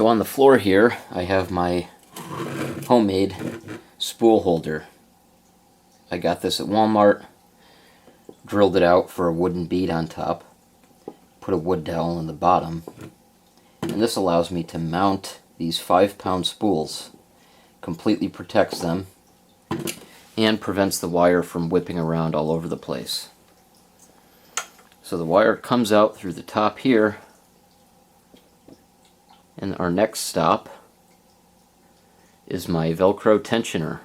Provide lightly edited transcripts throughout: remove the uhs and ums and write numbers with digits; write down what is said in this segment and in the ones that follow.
So on the floor here, I have my homemade spool holder. I got this at Walmart, drilled it out for a wooden bead on top, put a wood dowel in the bottom, and this allows me to mount these 5-pound spools. Completely protects them and prevents the wire from whipping around all over the place. So the wire comes out through the top here, and our next stop is my Velcro tensioner.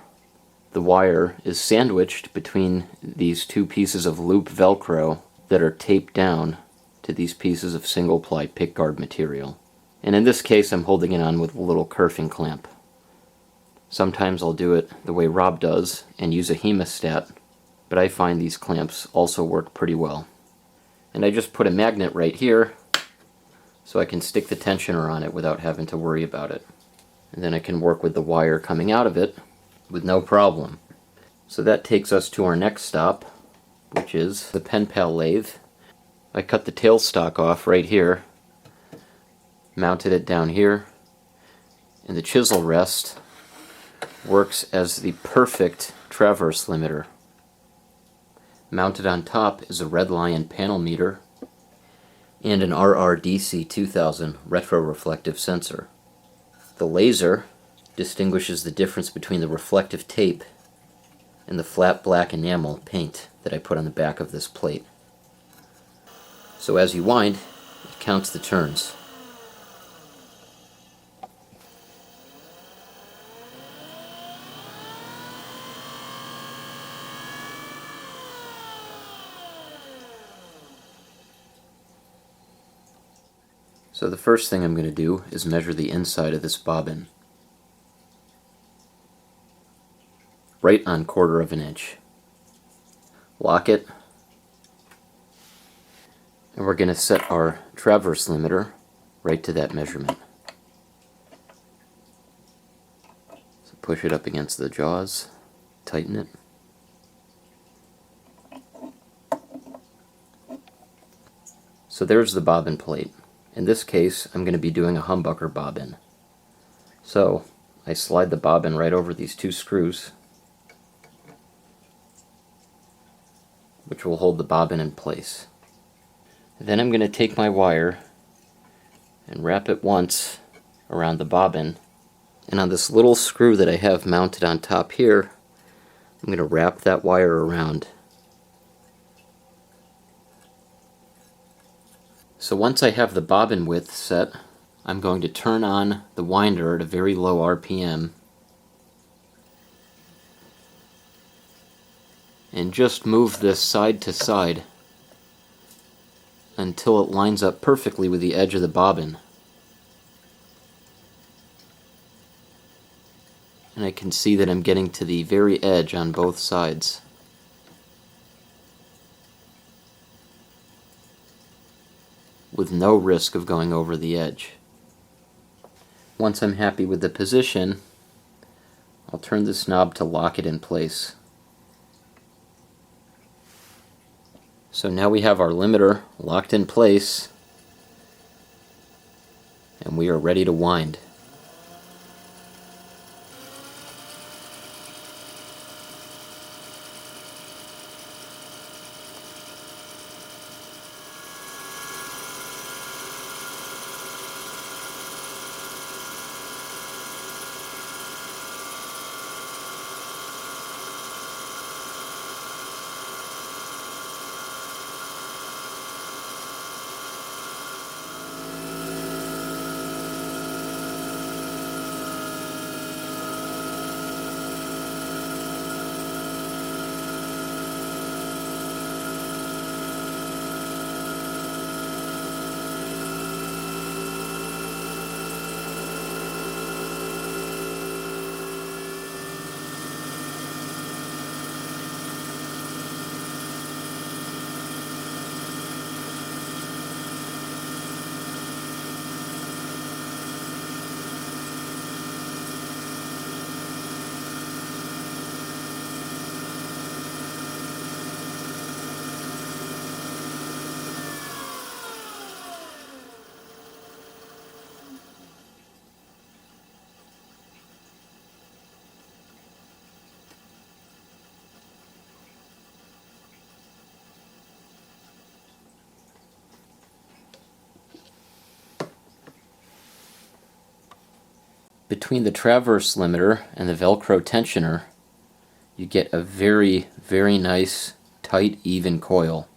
The wire is sandwiched between these two pieces of loop Velcro that are taped down to these pieces of single-ply pickguard material. And in this case I'm holding it on with a little kerfing clamp. Sometimes I'll do it the way Rob does and use a hemostat, but I find these clamps also work pretty well. And I just put a magnet right here so I can stick the tensioner on it without having to worry about it. And then I can work with the wire coming out of it with no problem. So that takes us to our next stop, which is the PenPal Lathe. I cut the tailstock off right here, mounted it down here, and the chisel rest works as the perfect traverse limiter. Mounted on top is a Red Lion panel meter and an RRDC 2000 retroreflective sensor. The laser distinguishes the difference between the reflective tape and the flat black enamel paint that I put on the back of this plate. So as you wind, it counts the turns. So the first thing I'm going to do is measure the inside of this bobbin. Right on 1/4 inch. Lock it, and we're going to set our traverse limiter right to that measurement. So push it up against the jaws, tighten it. So there's the bobbin plate. In this case, I'm going to be doing a humbucker bobbin. So I slide the bobbin right over these 2 screws, which will hold the bobbin in place. Then I'm going to take my wire and wrap it once around the bobbin, and on this little screw that I have mounted on top here, I'm going to wrap that wire around. So once I have the bobbin width set, I'm going to turn on the winder at a very low RPM and just move this side to side until it lines up perfectly with the edge of the bobbin. And I can see that I'm getting to the very edge on both sides. With no risk of going over the edge. Once I'm happy with the position, I'll turn this knob to lock it in place. So now we have our limiter locked in place, and we are ready to wind. between the traverse limiter and the Velcro tensioner, you get a very, very nice, tight, even coil.